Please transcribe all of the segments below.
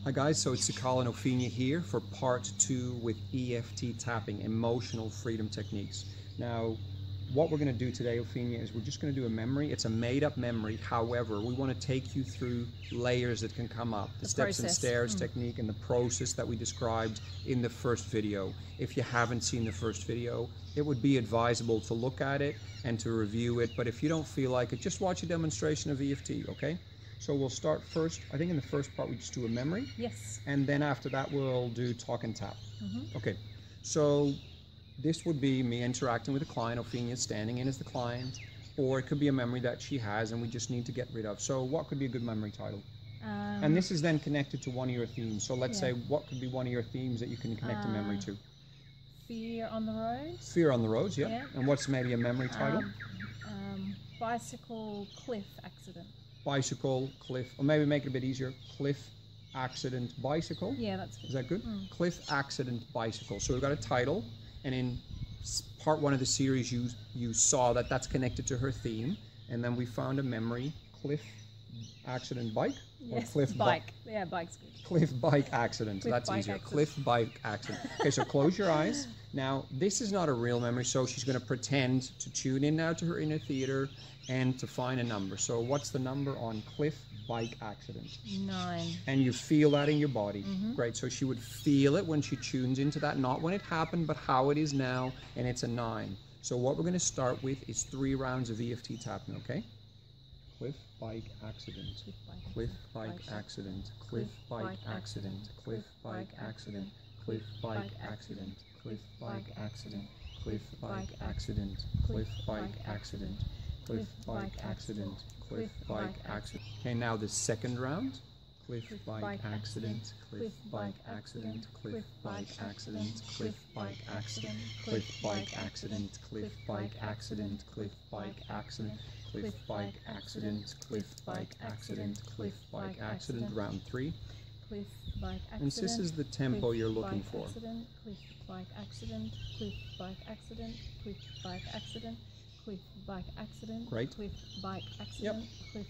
Hi guys, so it's Sikaal and Opheana here for part 2 with EFT tapping, emotional freedom techniques. Now, what we're going to do today, Opheana, is we're just going to do a memory. It's a made-up memory. However, we want to take you through layers that can come up. The steps and stairs technique and the process that we described in the first video. If you haven't seen the first video, it would be advisable to look at it and to review it. But if you don't feel like it, just watch a demonstration of EFT, okay? So we'll start first, I think in the first part we just do a memory. Yes. And then after that we'll do talk and tap. Okay, so this would be me interacting with a client, Opheana standing in as the client, or it could be a memory that she has and we just need to get rid of. So what could be a good memory title? And this is then connected to one of your themes. So let's say what could be one of your themes that you can connect a memory to? Fear on the roads. Fear on the roads, yeah. And what's maybe a memory title? Bicycle cliff accident. Bicycle, cliff, or maybe make it a bit easier, cliff, accident, bicycle. Yeah, that's good. Is that good? Cliff, accident, bicycle. So we've got a title, and in part 1 of the series you saw that that's connected to her theme, and then we found a memory, cliff, accident, bike? Yes, or cliff, bike. Yeah, bike's good. Cliff, bike, accident. Cliff, that's bike, easier. accident. Cliff, bike, accident. Okay, so close your eyes. Now, this is not a real memory, so she's going to pretend to tune in now to her inner theater and to find a number. So what's the number on cliff, bike, accident? 9. And you feel that in your body. Great, so she would feel it when she tunes into that, not when it happened, but how it is now, and it's a 9. So what we're going to start with is 3 rounds of EFT tapping, okay? Cliff, bike, accident. Cliff, bike, accident. Cliff, bike, accident. Cliff, bike, accident. Cliff, bike, accident. Cliff, bike, accident. Cliff, bike, accident. Cliff, bike, accident. Cliff, bike, accident. Cliff, bike, accident. Okay, now the second round. Cliff, bike, accident. Cliff, bike, accident. Cliff, bike, accident. Cliff, bike, accident. Cliff, bike, accident. Cliff, bike, accident. Cliff, bike, accident. Cliff, bike, accident. Cliff, bike, accident. Cliff, bike, accident. Round 3. Cliff, bike, accident. And this is the tempo you're looking for. Accident. Cliff, bike, accident. Cliff, bike, accident. Cliff, bike, accident. Cliff, bike, accident. Great. Cliff, bike, accident. Cliff,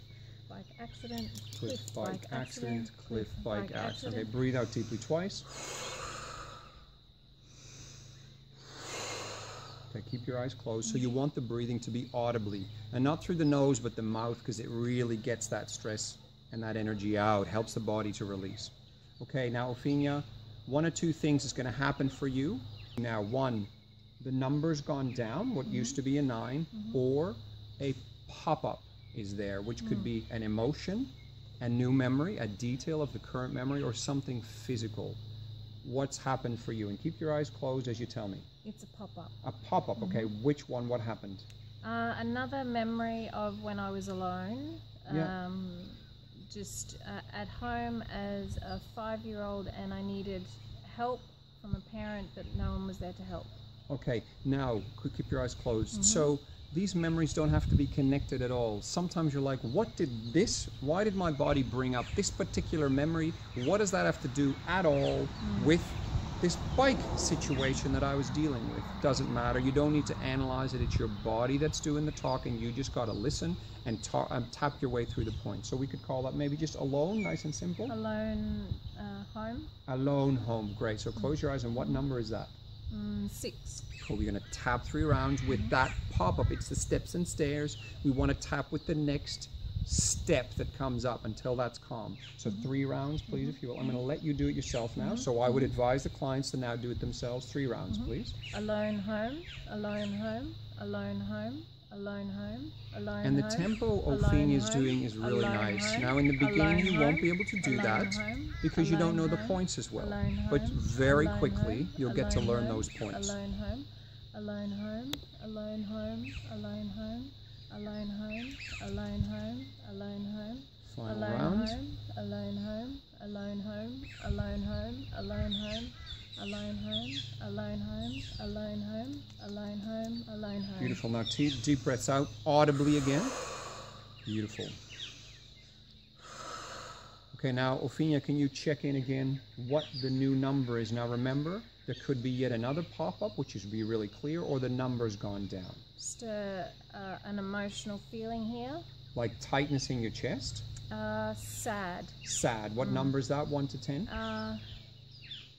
bike, accident. Cliff, bike, accident. Cliff, bike, accident. Okay, breathe out deeply twice. Okay, keep your eyes closed. So you want the breathing to be audibly, and not through the nose, but the mouth, because it really gets that stress and that energy out, helps the body to release. Okay, now Opheana, 1 or 2 things is going to happen for you. Now, 1, the number's gone down, what used to be a 9, or a pop-up is there, which could be an emotion, a new memory, a detail of the current memory, or something physical. What's happened for you? And keep your eyes closed as you tell me. It's a pop-up. A pop-up, okay. Which one? What happened? Another memory of when I was alone. Yeah. Just at home as a 5-year-old, and I needed help from a parent, but no one was there to help. Okay, now keep your eyes closed. So these memories don't have to be connected at all. Sometimes you're like, why did my body bring up this particular memory? What does that have to do at all with this bike situation that I was dealing with? Doesn't matter. You don't need to analyze it. It's your body that's doing the talking. You just got to listen and tap your way through the points. So we could call that maybe just alone, nice and simple. Alone home. Alone home, great. So close your eyes, and what number is that? 6. Cool. We're going to tap 3 rounds with that pop-up. It's the steps and stairs. We want to tap with the next step that comes up until that's calm. So 3 rounds, please, if you will. I'm going to let you do it yourself now. So I would advise the clients to now do it themselves. 3 rounds, please. Alone home, alone home, alone home, alone home, alone And the home, tempo alone Opheana is home, doing is really alone nice. home, Now in the beginning you alone won't be home, able to do alone that home, because you don't know alone the home, points as well. alone home, But very alone quickly home, you'll get to alone learn home, those points. Alone home, alone home, alone home, alone home, alone home, alone home, alone home, Final alone round. home, alone home, alone home, alone home, alone home, alone home, alone home, alone home, alone home, alone home. Beautiful. Now deep breaths out audibly again. Beautiful. Okay, now Opheana, can you check in again what the new number is? Now remember, there could be yet another pop-up, which is be really clear, or the number's gone down. Just an emotional feeling here. Like tightness in your chest? Sad. Sad. What number is that, 1 to 10?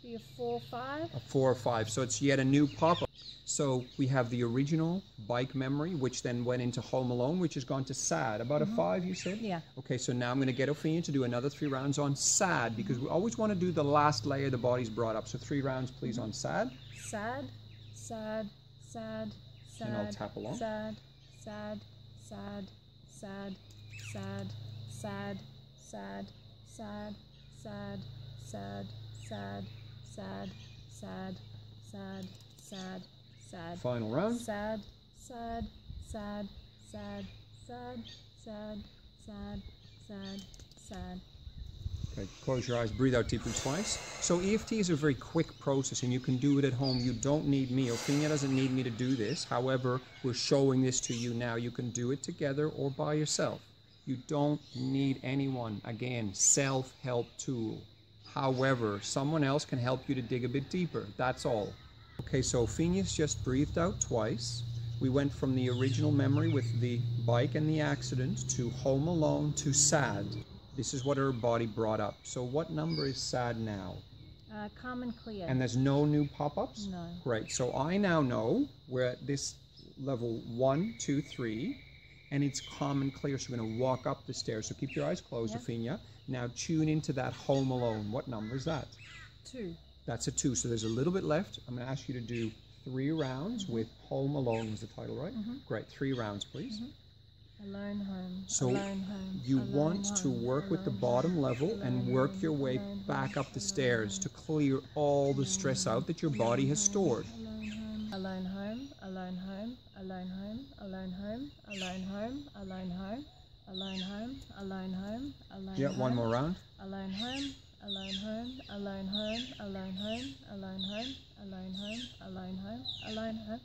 Be a 4 or 5. A 4 or 5. So it's yet a new pop-up. So we have the original bike memory, which then went into Home Alone, which has gone to sad. About a 5, you said? Yeah. Okay, so now I'm going to get Opheana to do another 3 rounds on sad, because we always want to do the last layer the body's brought up. So 3 rounds, please, on sad. Sad, sad, sad, sad. And I'll tap along. Sad, sad, sad, sad, sad, sad, sad, sad, sad, sad, sad, sad, sad, sad, sad, sad. Final round. Sad, sad, sad, sad, sad, sad, sad, sad, sad. Okay, close your eyes, breathe out deeply twice. So EFT is a very quick process and you can do it at home. You don't need me. Opheana doesn't need me to do this. However, we're showing this to you now. You can do it together or by yourself. You don't need anyone. Again, self-help tool. However, someone else can help you to dig a bit deeper. That's all. Okay, so Opheana's just breathed out twice. We went from the original memory with the bike and the accident to Home Alone to sad. This is what her body brought up. So what number is sad now? Calm and clear. And there's no new pop-ups? No. Great. So I now know we're at this level 1, 2, 3, and it's calm and clear. So we're going to walk up the stairs. So keep your eyes closed, Opheana. Now tune into that Home Alone. What number is that? 2. That's a 2. So there's a little bit left. I'm going to ask you to do 3 rounds with Home Alone was the title, right? Great. 3 rounds, please. Alone home. So alone home. you alone want home, to work with the bottom level and work your way back up the stairs to clear all the stress out that your body has stored. Alone home. Alone home. Alone home. Alone home. Alone home. Alone home. Alone home. Alone home. Alone Yeah, one more round. Alone home. Alone home. Alone home. Alone home. Alone home. Alone home. Alone home. Alone home.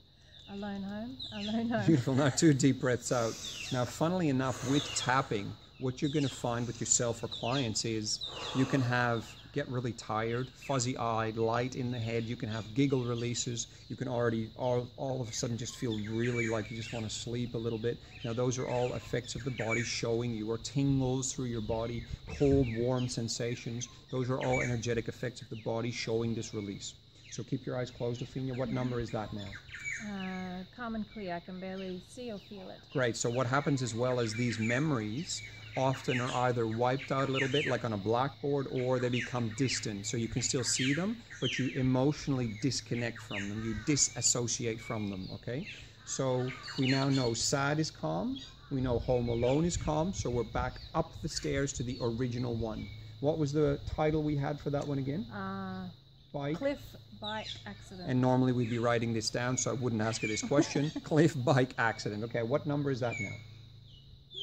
Alone home, alone home. Beautiful. Now 2 deep breaths out. Now, funnily enough, with tapping, what you're going to find with yourself or clients is you can get really tired, fuzzy-eyed, light in the head. You can have giggle releases. You can already all of a sudden just feel really like you just want to sleep a little bit. Now, those are all effects of the body showing you, or tingles through your body, cold, warm sensations. Those are all energetic effects of the body showing this release. So keep your eyes closed, Opheana. What number is that now? Calm and clear. I can barely see or feel it. Great. So what happens as well as these memories often are either wiped out a little bit like on a blackboard, or they become distant. So you can still see them, but you emotionally disconnect from them. You disassociate from them, okay? So we now know sad is calm. We know Home Alone is calm. So we're back up the stairs to the original one. What was the title we had for that one again? Bike? Cliff bike accident. And normally we'd be writing this down, so I wouldn't ask you this question. Cliff bike accident. Okay, what number is that now?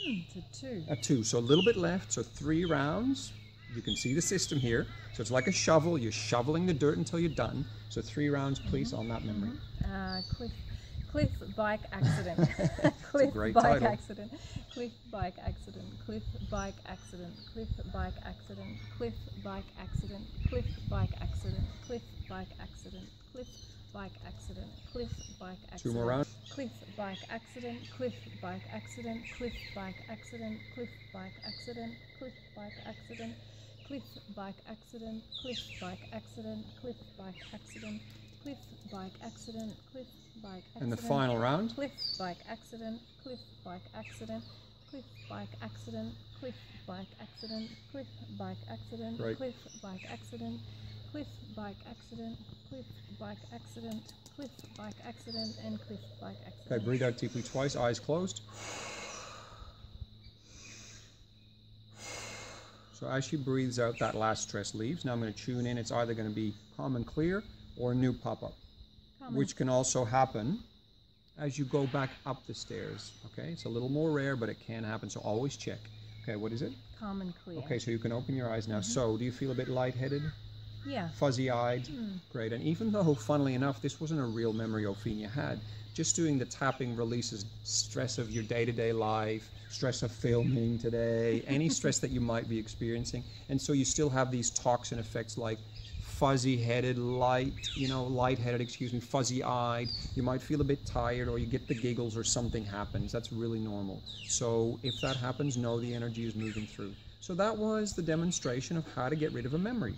It's a 2. A 2. So a little bit left. So 3 rounds. You can see the system here. So it's like a shovel. You're shoveling the dirt until you're done. So 3 rounds, please, on that memory. Cliff bike accident. Cliff great bike title. accident. Cliff bike accident. Cliff bike accident. Cliff bike accident. Cliff bike accident. Cliff bike accident. Cliff bike accident. Cliff bike accident. Cliff bike accident. 2 more rounds. Cliff bike accident. Cliff bike accident. Cliff bike accident. Cliff bike accident. Cliff bike accident. Cliff bike accident. Cliff bike accident. Cliff bike accident. Cliff bike accident. Cliff bike accident. And the final round. Cliff bike accident. Cliff bike accident. Cliff bike accident. Cliff bike accident. Cliff bike accident. Right. Cliff bike accident. Cliff bike accident. Cliff bike accident. Cliff bike accident. And cliff bike accident. Okay, breathe out deeply twice, eyes closed. So as she breathes out, that last stress leaves. Now I'm going to tune in. It's either going to be calm and clear or a new pop-up, which can also happen as you go back up the stairs. Okay, it's a little more rare, but it can happen, so always check. Okay, what is it? Calm and clear. Okay, so you can open your eyes now. So do you feel a bit lightheaded? Yeah. Fuzzy-eyed? Great. And even though, funnily enough, this wasn't a real memory Opheana had, just doing the tapping releases stress of your day-to-day life, stress of filming today, any stress that you might be experiencing. And so you still have these toxin effects like fuzzy-headed, light-headed, fuzzy-eyed. You might feel a bit tired, or you get the giggles, or something happens. That's really normal. So if that happens, know the energy is moving through. So that was the demonstration of how to get rid of a memory.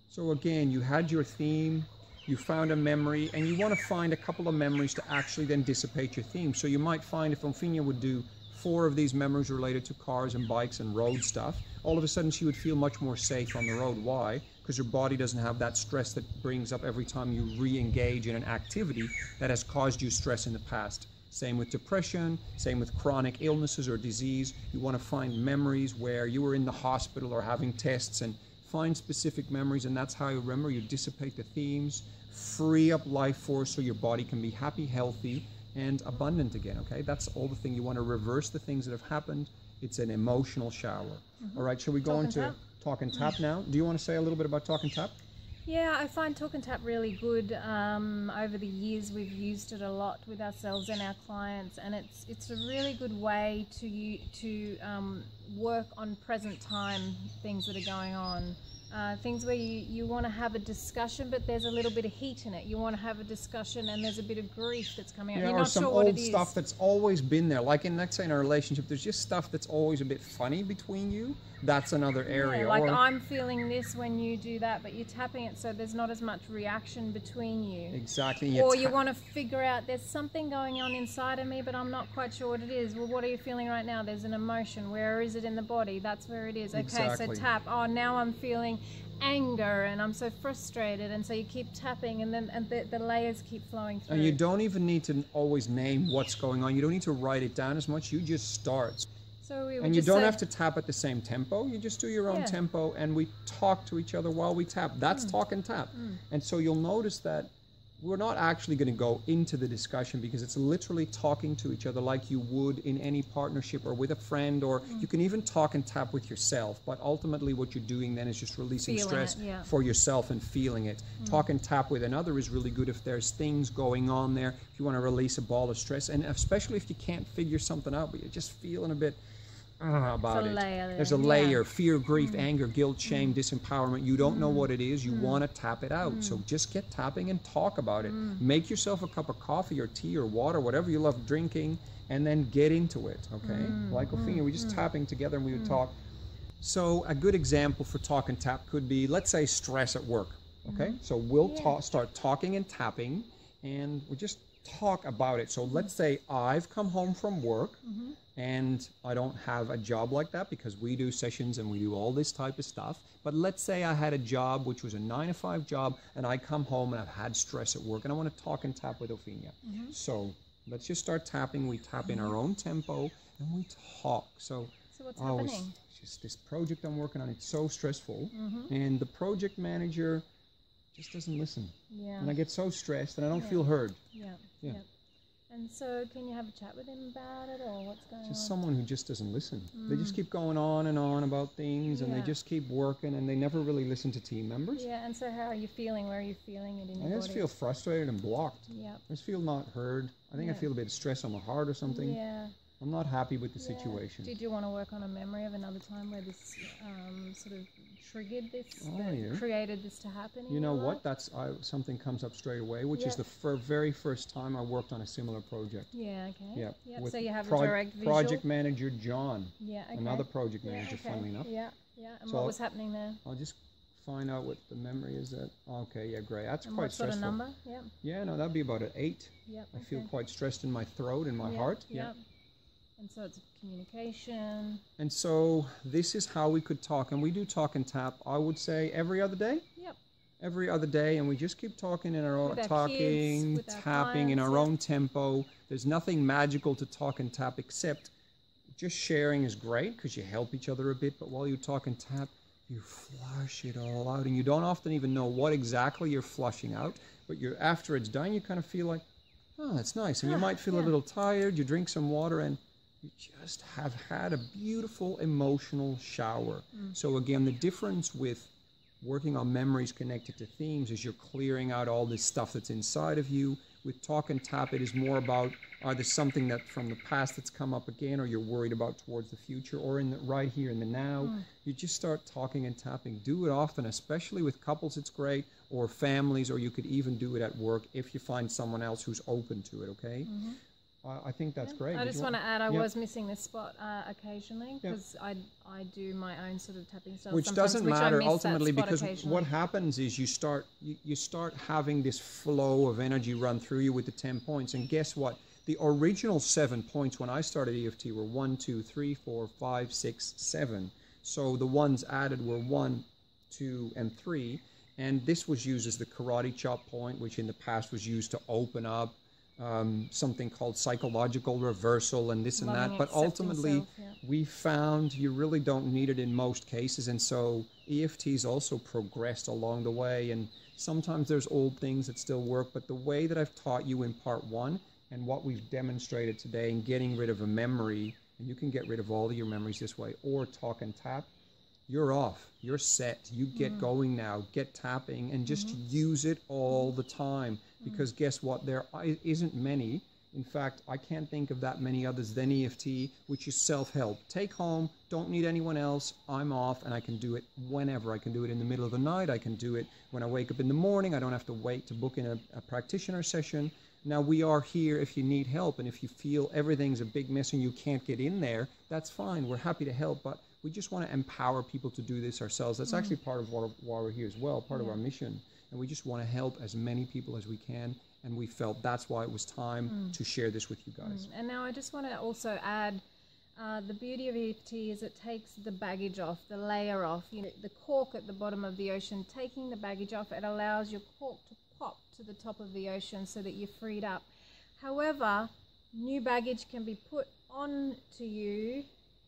So again, you had your theme, you found a memory, and you want to find a couple of memories to actually then dissipate your theme. So you might find if Opheana would do 4 of these memories related to cars and bikes and road stuff, all of a sudden she would feel much more safe on the road. Why? Because your body doesn't have that stress that brings up every time you re-engage in an activity that has caused you stress in the past. Same with depression, same with chronic illnesses or disease. You want to find memories where you were in the hospital or having tests, and find specific memories, and that's how you remember. You dissipate the themes, free up life force so your body can be happy, healthy, and abundant again, okay? That's all the thing. You want to reverse the things that have happened. It's an emotional shower. All right, shall we go into talk and tap now? Do you want to say a little bit about talk and tap? Yeah, I find talk and tap really good. Over the years, we've used it a lot with ourselves and our clients, and it's a really good way to work on present time things that are going on. Things where you want to have a discussion, but there's a little bit of heat in it. You want to have a discussion, and there's a bit of grief that's coming out. Yeah, You're or not some sure what old it is. stuff that's always been there. Like let's say in a relationship, there's just stuff that's always a bit funny between you. That's another area. Yeah, like I'm feeling this when you do that, but you're tapping it so there's not as much reaction between you. Exactly. Or you want to figure out there's something going on inside of me, but I'm not quite sure what it is. Well, what are you feeling right now? There's an emotion. Where is it in the body? That's where it is. Okay, Exactly. so tap. Oh, now I'm feeling anger and I'm so frustrated, and so you keep tapping, and then the layers keep flowing through. And you don't even need to always name what's going on. You don't need to write it down as much. You just start. So we And you don't have to tap at the same tempo. You just do your own Yeah. tempo, and we talk to each other while we tap. That's talk and tap. And so you'll notice that we're not actually going to go into the discussion, because it's literally talking to each other like you would in any partnership or with a friend, or you can even talk and tap with yourself. But ultimately what you're doing then is just releasing Feeling stress it, yeah. for yourself and feeling it. Talk and tap with another is really good if there's things going on there, if you want to release a ball of stress, and especially if you can't figure something out, but you're just feeling a bit about it. There's a layer, fear, grief, anger, guilt, shame, disempowerment. You don't know what it is. You want to tap it out. So just get tapping and talk about it. Make yourself a cup of coffee or tea or water, whatever you love drinking, and then get into it, okay? Like Opheana, we're just tapping together and we would talk. So a good example for talk and tap could be, let's say, stress at work, okay? So we'll start talking and tapping, and we just talk about it. So let's say I've come home from work, and I don't have a job like that, because we do sessions and we do all this type of stuff. But let's say I had a job which was a 9-to-5 job, and I come home and I've had stress at work, and I want to talk and tap with Opheana. So let's just start tapping. We tap in our own tempo and we talk. So what's happening? It's just this project I'm working on. It's so stressful, and the project manager just doesn't listen. Yeah. And I get so stressed and I don't feel heard. Yeah. And so can you have a chat with him about it, or what's going on? Just someone who just doesn't listen. They just keep going on and on about things, and they just keep working, and they never really listen to team members. Yeah, and so how are you feeling? Where are you feeling it in your body? I just feel frustrated and blocked. Yeah. I just feel not heard. I think I feel a bit of stress on my heart or something. Yeah. I'm not happy with the situation. Did you want to work on a memory of another time where this sort of triggered this, created this to happen? You know what? That's something comes up straight away, which is the very first time I worked on a similar project. Yeah. Okay. Yeah. Yep. So you have a direct visual. Project manager John. Yeah. Okay. Another project manager, funnily enough. Yeah. Yeah. And So what was happening there? I'll just find out what the memory is. Okay. Yeah. Great. That's And quite what sort stressful. of number? Yeah. Yeah. No, that'd be about an 8. Yep. I feel quite stressed in my throat and my heart. Yeah. And so it's communication. And so this is how we could talk. And we do talk and tap, I would say, every other day. Yep. Every other day. And we just keep talking in our own, With our talking, kids, with our tapping in clients, our own tempo. There's nothing magical to talk and tap, except just sharing is great because you help each other a bit. But while you talk and tap, you flush it all out. And you don't often even know what exactly you're flushing out. But after it's done, you kind of feel like, oh, that's nice. And you might feel a little tired. You drink some water, and you just have had a beautiful emotional shower. So again, the difference with working on memories connected to themes is you're clearing out all this stuff that's inside of you. With talk and tap, it is more about either something that from the past that's come up again, or you're worried about towards the future, or in the right here in the now. You just start talking and tapping. Do it often, especially with couples, it's great, or families, or you could even do it at work if you find someone else who's open to it, okay? I think that's great. I just want to add, I was missing this spot occasionally, because I do my own sort of tapping style. Which doesn't matter ultimately, because what happens is you start having this flow of energy run through you with the 10 points. And guess what? The original 7 points when I started EFT were 1, 2, 3, 4, 5, 6, 7. So the ones added were 1, 2, and 3. And this was used as the karate chop point, which in the past was used to open up. Something called psychological reversal and this and that, but ultimately we found you really don't need it in most cases, and so EFT's also progressed along the way, and sometimes there's old things that still work, but the way that I've taught you in part 1 and what we've demonstrated today in getting rid of a memory, and you can get rid of all of your memories this way, or talk and tap, you're off, you're set, you get going now, get tapping, and just use it all the time. Because guess what, there isn't many, in fact, I can't think of that many others than EFT, which is self-help. Take home, don't need anyone else, I'm off, and I can do it whenever. I can do it in the middle of the night, I can do it when I wake up in the morning, I don't have to wait to book in a practitioner session. Now, we are here if you need help, and if you feel everything's a big mess and you can't get in there, that's fine, we're happy to help, but we just want to empower people to do this ourselves. That's actually part of why we're here as well, part of our mission. And we just want to help as many people as we can. And we felt that's why it was time to share this with you guys. And now I just want to also add, the beauty of EFT is it takes the baggage off, the layer off. You know, the cork at the bottom of the ocean, taking the baggage off, it allows your cork to pop to the top of the ocean so that you're freed up. However, new baggage can be put on to you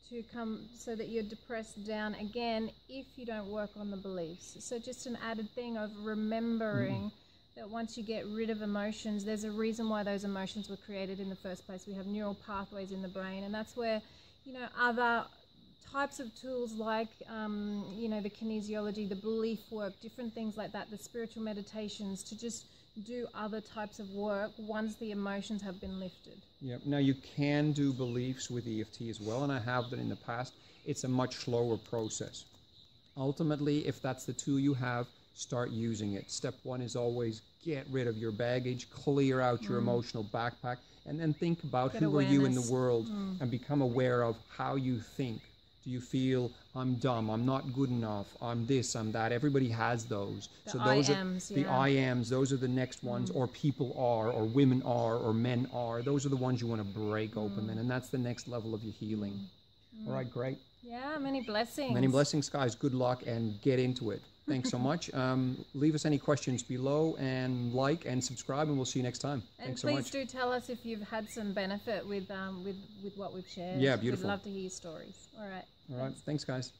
to come so that you're depressed down again if you don't work on the beliefs. So just an added thing of remembering that once you get rid of emotions, there's a reason why those emotions were created in the first place. We have neural pathways in the brain, and that's where, you know, other types of tools like, you know, the kinesiology, the belief work, different things like that, the spiritual meditations, to just do other types of work once the emotions have been lifted. Yeah. Now, you can do beliefs with EFT as well, and I have done in the past. It's a much slower process. Ultimately, if that's the tool you have, start using it. Step 1 is always get rid of your baggage, clear out your emotional backpack, and then think about who are you in the world and become aware of how you think. Do you feel, I'm dumb, I'm not good enough, I'm this, I'm that? Everybody has those. So those the I ams, those are the next ones, or people are, or women are, or men are. Those are the ones you want to break open then, and that's the next level of your healing. All right, great. Yeah, many blessings. Many blessings, guys. Good luck, and get into it. Thanks so much. Leave us any questions below, and like and subscribe, and we'll see you next time. And thanks so much. Please do tell us if you've had some benefit with what we've shared. Yeah, beautiful. We'd love to hear your stories. All right. All right. Thanks, guys.